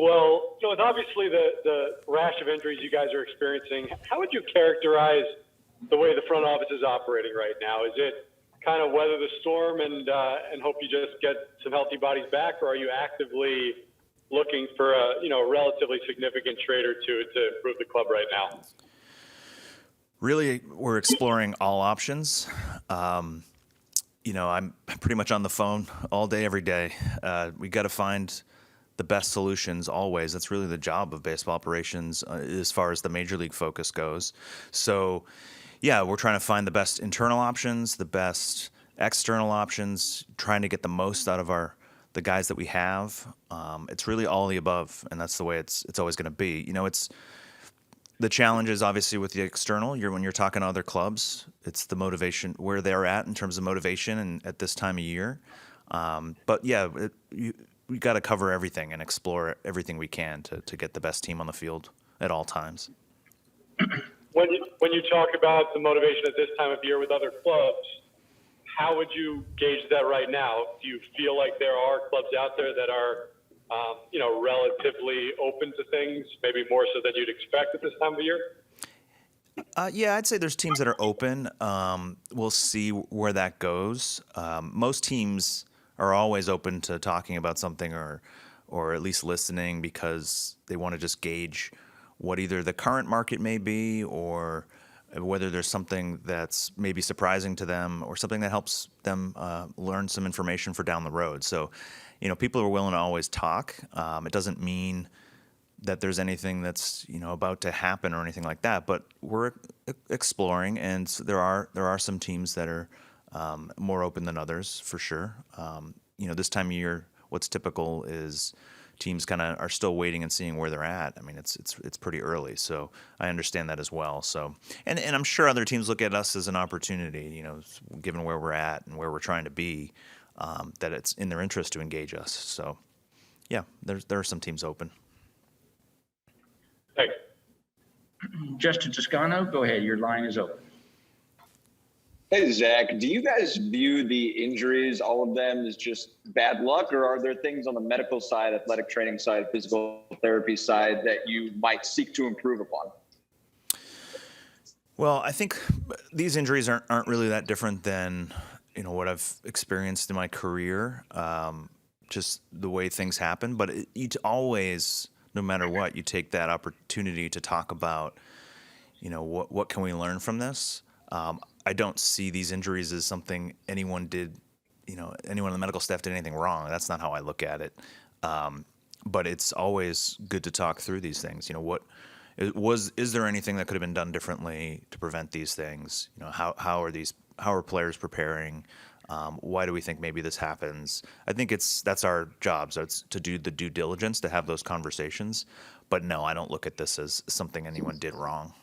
Well, with obviously the rash of injuries you guys are experiencing, how would you characterize the way the front office is operating right now? Is it kind of weather the storm and hope you just get some healthy bodies back, or are you actively looking for a relatively significant trade or two to improve the club right now? Really, we're exploring all options. I'm pretty much on the phone all day, every day. We got to find the best solutions always. That's really the job of baseball operations as far as the major league focus goes. So, yeah, we're trying to find the best internal options, the best external options, trying to get the most out of the guys that we have. It's really all the above, and that's the way it's always going to be. It's the challenge is obviously with the external. When you're talking to other clubs, it's the motivation, where they're at in terms of motivation and at this time of year. But yeah, we got to cover everything and explore everything we can to get the best team on the field at all times. When you talk about the motivation at this time of year with other clubs, how would you gauge that right now? Do you feel like there are clubs out there that are relatively open to things, maybe more so than you'd expect at this time of year? Yeah, I'd say there's teams that are open. We'll see where that goes. Most teams are always open to talking about something or at least listening, because they want to just gauge what either the current market may be, or whether there's something that's maybe surprising to them, or something that helps them learn some information for down the road. So, people are willing to always talk. It doesn't mean that there's anything that's about to happen or anything like that, but we're exploring, and there are some teams that are more open than others, for sure. This time of year, what's typical is teams kind of are still waiting and seeing where they're at. I mean, it's pretty early, so I understand that as well. So, and I'm sure other teams look at us as an opportunity, given where we're at and where we're trying to be, that it's in their interest to engage us. So, yeah, there are some teams open. Thanks. Justin Toscano, go ahead. Your line is open. Hey, Zach, do you guys view the injuries, all of them, as just bad luck, or are there things on the medical side, athletic training side, physical therapy side that you might seek to improve upon? Well, I think these injuries aren't really that different than what I've experienced in my career, just the way things happen. But you always, no matter what, you take that opportunity to talk about, what can we learn from this? I don't see these injuries as something anyone did, anyone in the medical staff did anything wrong. That's not how I look at it. But it's always good to talk through these things. Is there anything that could have been done differently to prevent these things? How are players preparing? Why do we think maybe this happens? I think that's our job. So it's to do the due diligence, to have those conversations. But no, I don't look at this as something anyone did wrong.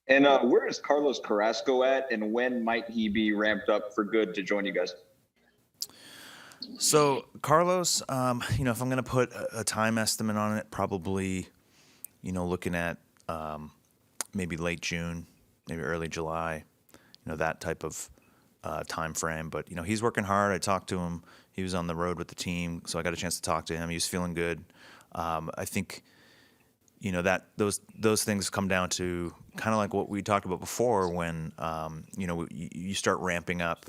And where is Carlos Carrasco at, and when might he be ramped up for good to join you guys? So Carlos, if I'm going to put a time estimate on it, probably, looking at maybe late June, maybe early July, that type of time frame. But he's working hard. I talked to him. He was on the road with the team, so I got a chance to talk to him. He was feeling good. I think that those things come down to kind of like what we talked about before, when you start ramping up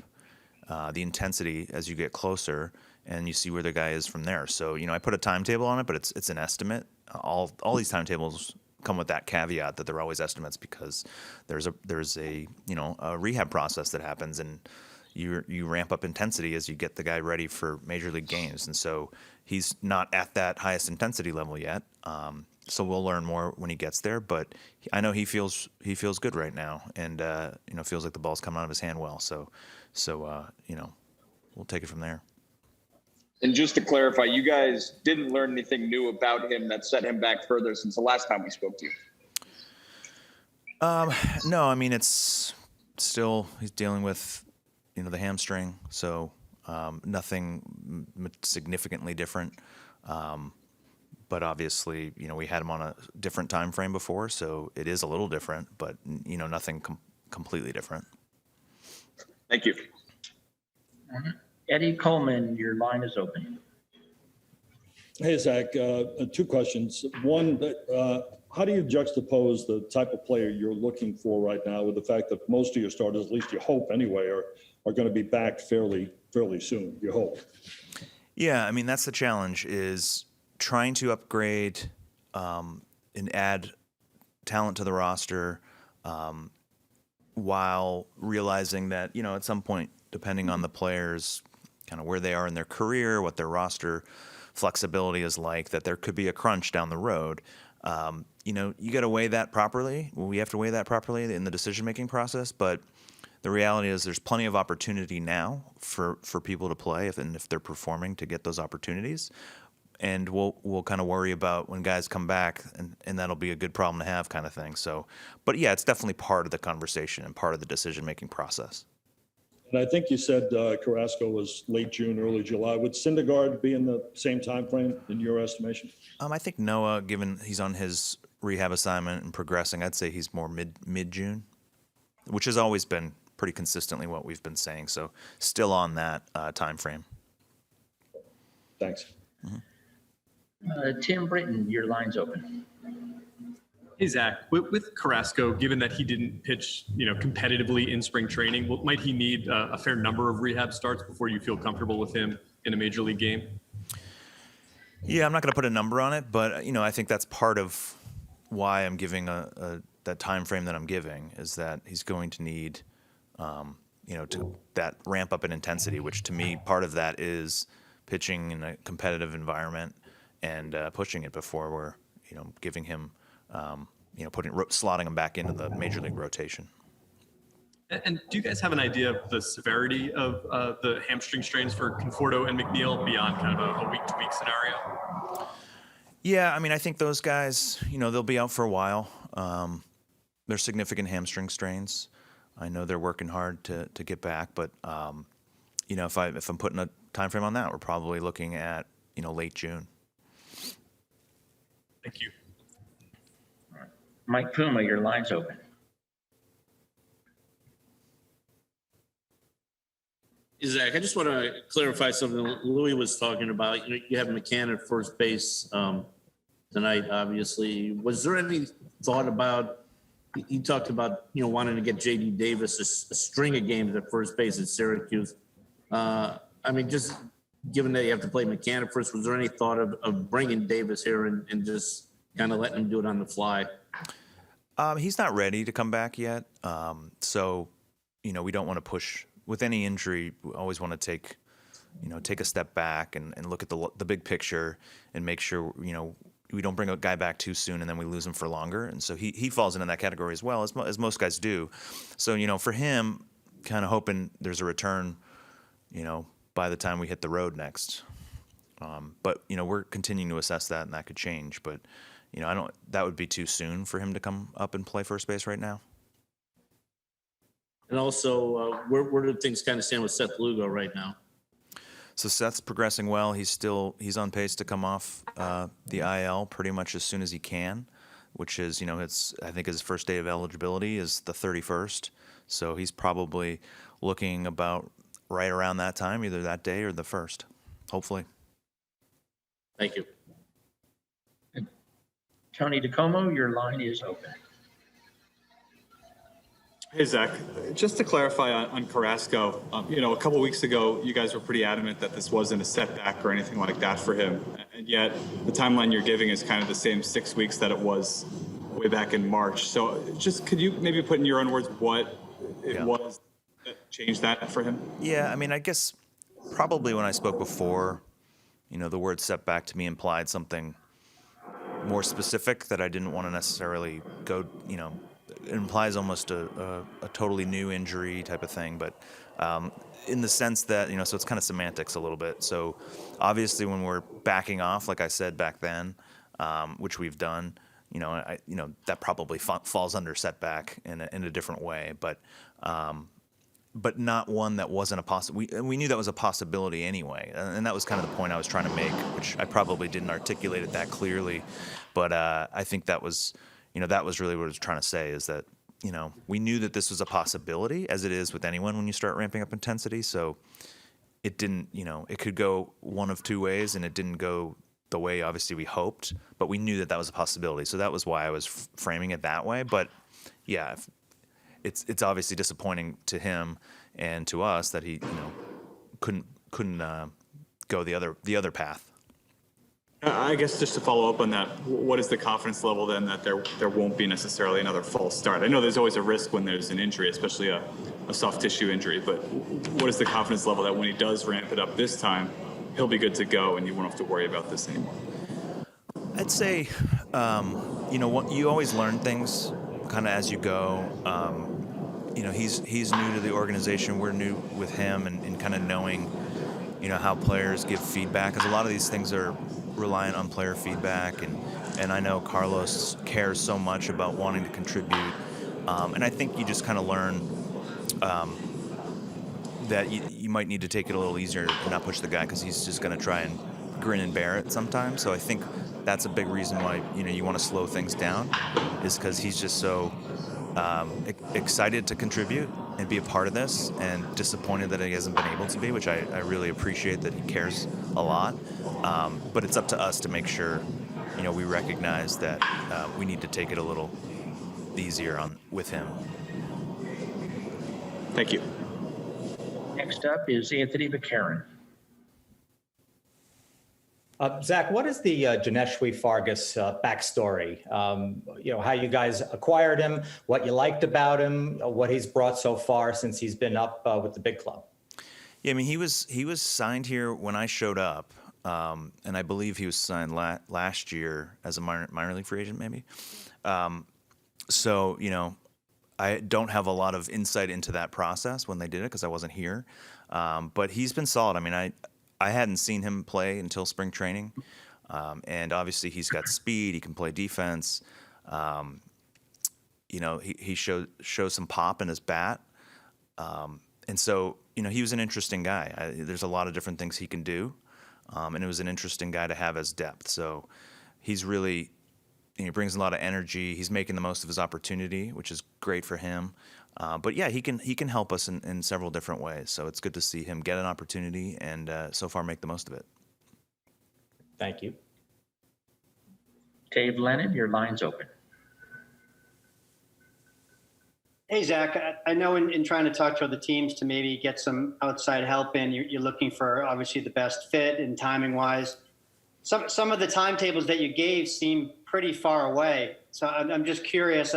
the intensity as you get closer, and you see where the guy is from there. So I put a timetable on it, but it's an estimate. All these timetables come with that caveat that they're always estimates, because there's a rehab process that happens, and you ramp up intensity as you get the guy ready for major league games. And so he's not at that highest intensity level yet. So we'll learn more when he gets there, but I know he feels good right now, and feels like the ball's coming out of his hand well. So we'll take it from there. And just to clarify, you guys didn't learn anything new about him that set him back further since the last time we spoke to you? No, I mean, it's still, he's dealing with the hamstring, so nothing significantly different. But obviously, we had him on a different time frame before, so it is a little different, but nothing completely different. Thank you. Eddie Coleman, your line is open. Hey, Zach, two questions. One, how do you juxtapose the type of player you're looking for right now with the fact that most of your starters, at least you hope anyway, are going to be back fairly soon, you hope? Yeah, I mean, that's the challenge, is trying to upgrade and add talent to the roster while realizing that, at some point, depending on the players, kind of where they are in their career, what their roster flexibility is like, that there could be a crunch down the road. You got to weigh that properly. We have to weigh that properly in the decision-making process, but the reality is there's plenty of opportunity now for people to play if they're performing, to get those opportunities. And we'll kind of worry about when guys come back, and that'll be a good problem to have, kind of thing. So, but yeah, it's definitely part of the conversation and part of the decision-making process. And I think you said Carrasco was late June, early July. Would Syndergaard be in the same time frame in your estimation? I think Noah, given he's on his rehab assignment and progressing, I'd say he's more mid-June, which has always been pretty consistently what we've been saying. So still on that time frame. Thanks. Tim Britton, your line's open. Hey, Zach, with Carrasco, given that he didn't pitch, competitively in spring training, might he need a fair number of rehab starts before you feel comfortable with him in a major league game? Yeah, I'm not going to put a number on it, but I think that's part of why I'm giving that time frame that I'm giving, is that he's going to need, to that ramp up in intensity, which to me, part of that is pitching in a competitive environment and pushing it before we're, giving him. Slotting him back into the major league rotation. And do you guys have an idea of the severity of the hamstring strains for Conforto and McNeil beyond kind of a week-to-week scenario? Yeah, I mean, I think those guys, they'll be out for a while. They're significant hamstring strains. I know they're working hard to get back, but if I'm putting a time frame on that, we're probably looking at late June. Thank you. Mike Puma, your line's open. Zach, I just want to clarify something Louis was talking about. You have McCann at first base tonight, obviously. Was there any thought about, he talked about, wanting to get J.D. Davis a string of games at first base at Syracuse. Just given that you have to play McCann at first, was there any thought of bringing Davis here and just kind of letting him do it on the fly? He's not ready to come back yet. So, we don't want to push. With any injury, we always want to take a step back and look at the big picture and make sure, we don't bring a guy back too soon and then we lose him for longer. And so he falls into that category as well, as most guys do. So, for him, kind of hoping there's a return, by the time we hit the road next. But, we're continuing to assess that, and that could change. But, that would be too soon for him to come up and play first base right now. And also, where do things kind of stand with Seth Lugo right now? So Seth's progressing well. He's on pace to come off the IL pretty much as soon as he can, which is, I think his first day of eligibility is the 31st. So he's probably looking about right around that time, either that day or the 1st, hopefully. Thank you. Tony DeComo, your line is open. Hey, Zach, just to clarify on Carrasco, a couple weeks ago, you guys were pretty adamant that this wasn't a setback or anything like that for him. And yet the timeline you're giving is kind of the same 6 weeks that it was way back in March. So just could you maybe put in your own words what it was that changed that for him? Yeah, I mean, I guess probably when I spoke before, the word setback to me implied something more specific that I didn't want to necessarily go, it implies almost a totally new injury type of thing, but in the sense that, so it's kind of semantics a little bit. So obviously when we're backing off, like I said back then, which we've done, that probably falls under setback in a different way, but not one that wasn't a possibility. We knew that was a possibility anyway, and that was kind of the point I was trying to make, which I probably didn't articulate it that clearly, but I think that was really what I was trying to say, is that, we knew that this was a possibility, as it is with anyone when you start ramping up intensity. So it didn't, it could go one of two ways, and it didn't go the way obviously we hoped, but we knew that that was a possibility. So that was why I was framing it that way. But yeah, it's obviously disappointing to him and to us that he couldn't go the other path. I guess just to follow up on that, what is the confidence level then that there won't be necessarily another false start? I know there's always a risk when there's an injury, especially a soft tissue injury, but what is the confidence level that when he does ramp it up this time, he'll be good to go and you won't have to worry about this anymore? I'd say, you always learn things kind of as you go. He's new to the organization. We're new with him and kind of knowing, how players give feedback, because a lot of these things are reliant on player feedback, and I know Carlos cares so much about wanting to contribute, and I think you just kind of learn that you might need to take it a little easier and not push the guy, because he's just going to try and grin and bear it sometimes. So I think that's a big reason why you want to slow things down, is because he's just so excited to contribute and be a part of this, and disappointed that he hasn't been able to be, which I really appreciate that he cares a lot. But it's up to us to make sure, we recognize that we need to take it a little easier with him. Thank you. Next up is Anthony McCarron. Zach, what is the Janeshwi Fargas backstory? How you guys acquired him, what you liked about him, what he's brought so far since he's been up with the big club. Yeah, I mean, he was signed here when I showed up, and I believe he was signed last year as a minor league free agent, maybe. So I don't have a lot of insight into that process when they did it because I wasn't here, but he's been solid. I mean, I hadn't seen him play until spring training, and obviously he's got speed. He can play defense. He shows some pop in his bat, and so he was an interesting guy. There's a lot of different things he can do, and it was an interesting guy to have as depth. So he's really he brings a lot of energy. He's making the most of his opportunity, which is great for him. But yeah, he can help us in several different ways. So it's good to see him get an opportunity and so far make the most of it. Thank you. Dave Lennon, your line's open. Hey, Zach, I know in trying to talk to other teams to maybe get some outside help in, you're looking for obviously the best fit and timing wise. Some of the timetables that you gave seem pretty far away. So I'm just curious,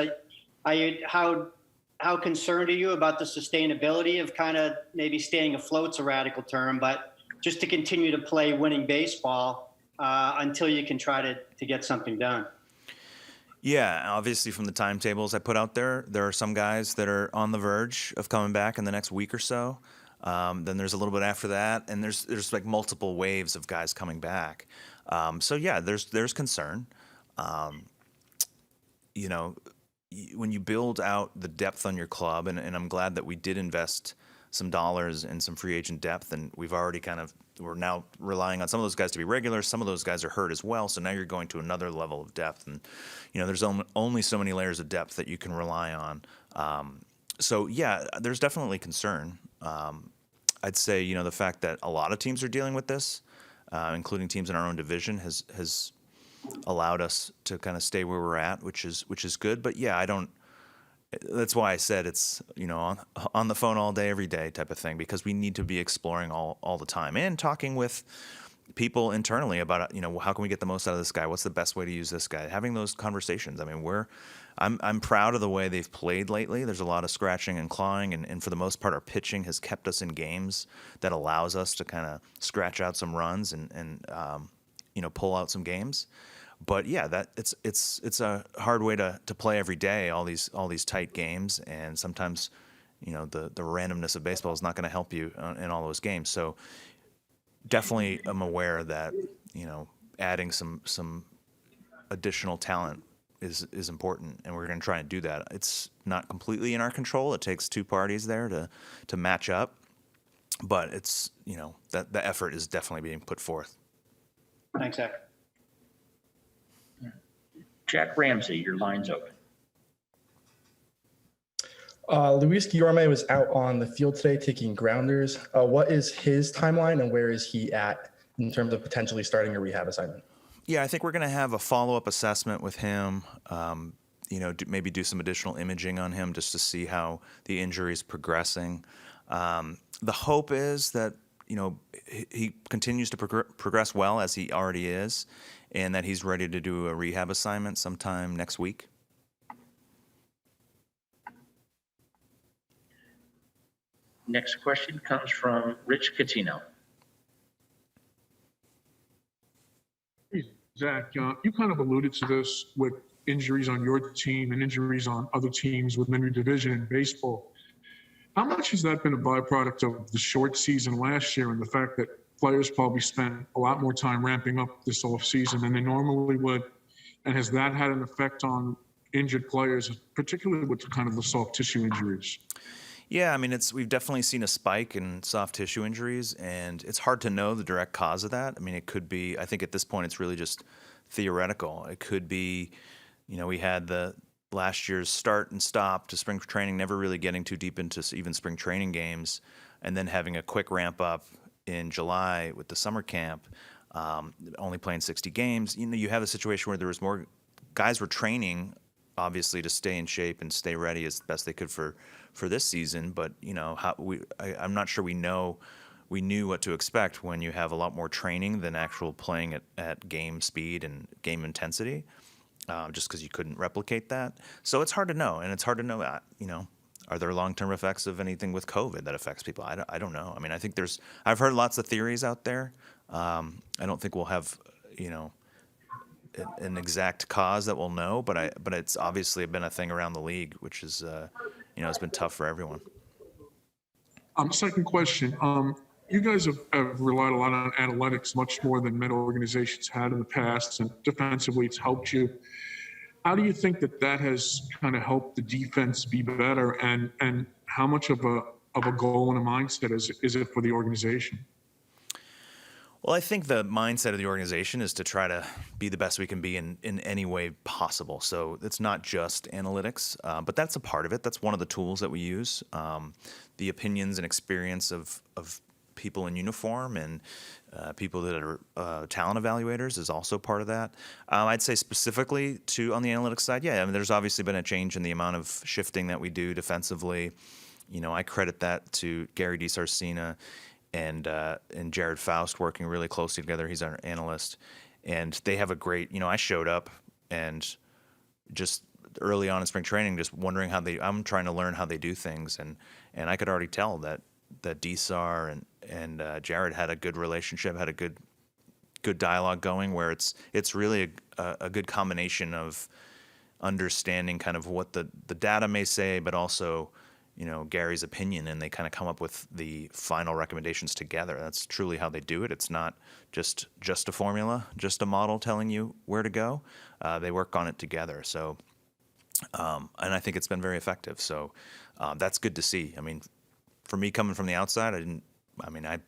how concerned are you about the sustainability of kind of maybe staying afloat's a radical term, but just to continue to play winning baseball until you can try to get something done? Yeah, obviously from the timetables I put out there are some guys that are on the verge of coming back in the next week or so. Then there's a little bit after that, and there's like multiple waves of guys coming back. So yeah, there's concern. When you build out the depth on your club, and I'm glad that we did invest some dollars in some free agent depth, and we've already we're now relying on some of those guys to be regulars. Some of those guys are hurt as well, so now you're going to another level of depth, and there's only so many layers of depth that you can rely on. So yeah, there's definitely concern. I'd say the fact that a lot of teams are dealing with this, including teams in our own division, has allowed us to kind of stay where we're at, which is good. But yeah, that's why I said it's on the phone all day, every day type of thing, because we need to be exploring all the time and talking with people internally about how can we get the most out of this guy? What's the best way to use this guy? Having those conversations. I mean, I'm proud of the way they've played lately. There's a lot of scratching and clawing, and for the most part, our pitching has kept us in games that allows us to kind of scratch out some runs and pull out some games. But yeah, it's a hard way to play every day, all these tight games, and sometimes the randomness of baseball is not going to help you in all those games. So definitely I'm aware that adding some additional talent is important, and we're going to try and do that. It's not completely in our control. It takes two parties there to match up, but it's that the effort is definitely being put forth. Thanks, Zach. Jack Ramsey, your line's open. Luis Guillerme was out on the field today taking grounders. What is his timeline, and where is he at in terms of potentially starting a rehab assignment? Yeah, I think we're going to have a follow-up assessment with him. Maybe do some additional imaging on him just to see how the injury is progressing. The hope is that he continues to progress well as he already is, and that he's ready to do a rehab assignment sometime next week. Next question comes from Rich Catino. Zach, you kind of alluded to this with injuries on your team and injuries on other teams within your division in baseball. How much has that been a byproduct of the short season last year and the fact that players probably spent a lot more time ramping up this offseason than they normally would? And has that had an effect on injured players, particularly with kind of the soft tissue injuries? Yeah, I mean, we've definitely seen a spike in soft tissue injuries, and it's hard to know the direct cause of that. I mean, it could be, I think at this point it's really just theoretical. It could be, we had the last year's start and stop to spring training, never really getting too deep into even spring training games, and then having a quick ramp up in July with the summer camp, only playing 60 games. You have a situation where there was more guys were training, obviously, to stay in shape and stay ready as best they could for this season. But I'm not sure we knew what to expect when you have a lot more training than actual playing at game speed and game intensity, just because you couldn't replicate that. So it's hard to know, and it's hard to know, are there long-term effects of anything with COVID that affects people? I don't know. I mean, I think I've heard lots of theories out there. I don't think we'll have, an exact cause that we'll know, but it's obviously been a thing around the league, which is, it's been tough for everyone. Second question. You guys have relied a lot on analytics, much more than many organizations had in the past, and defensively it's helped you. How do you think that has kind of helped the defense be better, and how much of a goal and a mindset is it for the organization? Well, I think the mindset of the organization is to try to be the best we can be in any way possible. So it's not just analytics, but that's a part of it. That's one of the tools that we use. The opinions and experience of people in uniform and people that are talent evaluators is also part of that. I'd say specifically on the analytics side, yeah, I mean, there's obviously been a change in the amount of shifting that we do defensively. I credit that to Gary DiSarcina and Jared Faust working really closely together. He's our analyst, and they have a great. I showed up and just early on in spring training, just wondering I'm trying to learn how they do things, and I could already tell that DSAR and Jared had a good relationship, had a good dialogue going, where it's really a good combination of understanding kind of what the data may say, but also Gary's opinion, and they kind of come up with the final recommendations together. That's truly how they do it. It's not just a formula, just a model telling you where to go. They work on it together. So, and I think it's been very effective. So that's good to see. I mean, for me coming from the outside, I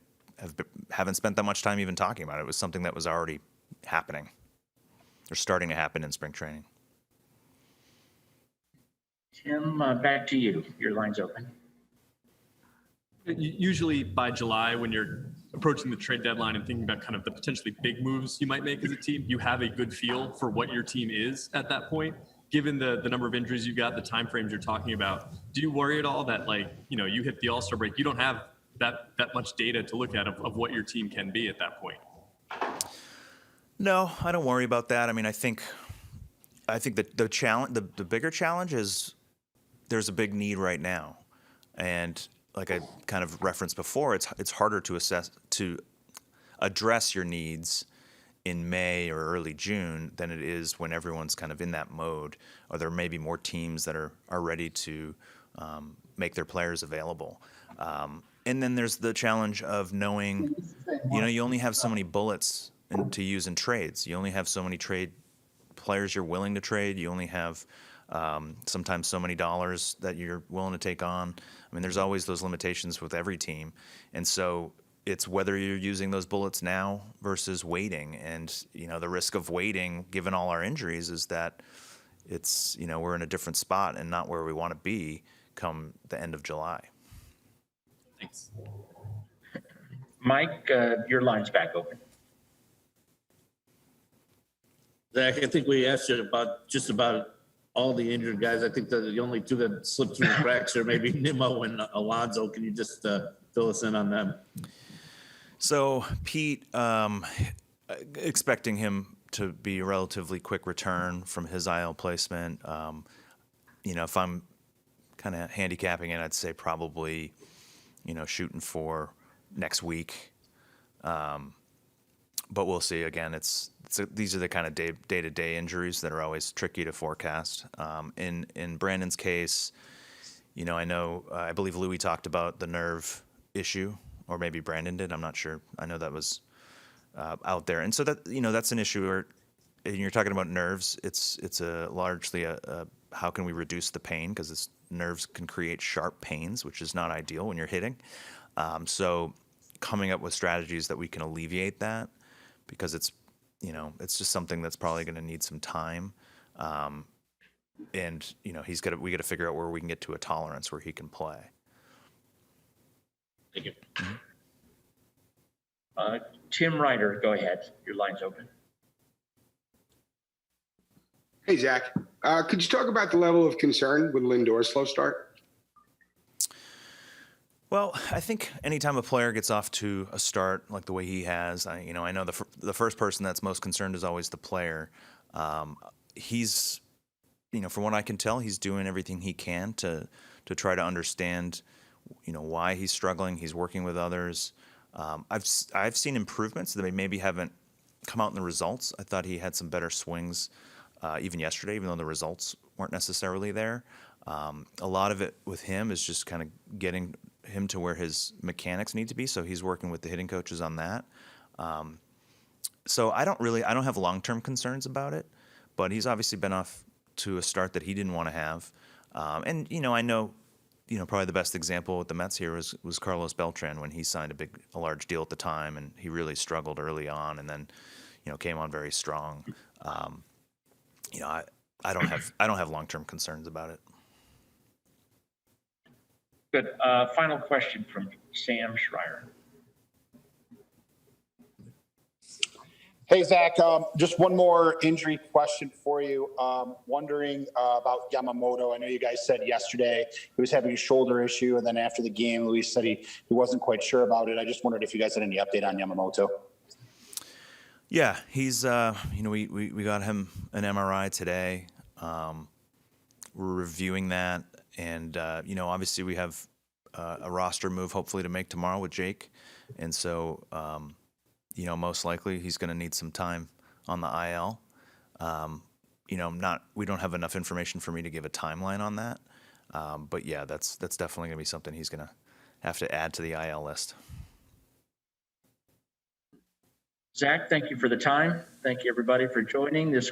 haven't spent that much time even talking about it. It was something that was already happening or starting to happen in spring training. Tim, back to you. Your line's open. Usually by July, when you're approaching the trade deadline and thinking about kind of the potentially big moves you might make as a team, you have a good feel for what your team is at that point. Given the number of injuries you've got, the timeframes you're talking about, do you worry at all that you hit the All-Star break, you don't have that much data to look at of what your team can be at that point? No, I don't worry about that. I mean, I think that the challenge, the bigger challenge is there's a big need right now, and like I kind of referenced before, it's harder to address your needs in May or early June than it is when everyone's kind of in that mode, or there may be more teams that are ready to make their players available. And then there's the challenge of knowing, you only have so many bullets to use in trades. You only have so many trade players you're willing to trade. You only have sometimes so many dollars that you're willing to take on. I mean, there's always those limitations with every team. And so it's whether you're using those bullets now versus waiting. And, the risk of waiting, given all our injuries, is that it's, we're in a different spot and not where we want to be come the end of July. Thanks. Mike, your line's back open. Zach, I think we asked you about just about all the injured guys. I think the only two that slipped through the cracks are maybe Nimmo and Alonso. Can you just fill us in on them? So Pete, expecting him to be a relatively quick return from his IL placement. If I'm kind of handicapping it, I'd say probably, shooting for next week. But we'll see. Again, these are the kind of day-to-day injuries that are always tricky to forecast. In Brandon's case, I believe Louis talked about the nerve issue, or maybe Brandon did. I'm not sure. I know that was out there, and so that's an issue where you're talking about nerves. It's largely a how can we reduce the pain, because nerves can create sharp pains, which is not ideal when you're hitting. So coming up with strategies that we can alleviate that, because it's just something that's probably going to need some time. And we got to figure out where we can get to a tolerance where he can play. Thank you. Tim Ryder, go ahead. Your line's open. Hey, Zach. Could you talk about the level of concern with Lindor's slow start? Well, I think anytime a player gets off to a start like the way he has, I know the first person that's most concerned is always the player. He's, from what I can tell, he's doing everything he can to try to understand, why he's struggling. He's working with others. I've seen improvements that maybe haven't come out in the results. I thought he had some better swings even yesterday, even though the results weren't necessarily there. A lot of it with him is just kind of getting him to where his mechanics need to be. So he's working with the hitting coaches on that. So I don't have long-term concerns about it, but he's obviously been off to a start that he didn't want to have. And, I know, probably the best example with the Mets here was Carlos Beltran when he signed a large deal at the time, and he really struggled early on and then, came on very strong. I don't have long-term concerns about it. Good. Final question from Sam Schreier. Hey, Zach, just one more injury question for you. Wondering about Yamamoto. I know you guys said yesterday he was having a shoulder issue, and then after the game, Luis said he wasn't quite sure about it. I just wondered if you guys had any update on Yamamoto. Yeah, he's, we got him an MRI today. We're reviewing that. And, obviously we have a roster move hopefully to make tomorrow with Jake. And so, most likely he's going to need some time on the IL. We don't have enough information for me to give a timeline on that. But yeah, that's definitely going to be something he's going to have to add to the IL list. Zach, thank you for the time. Thank you, everybody, for joining. This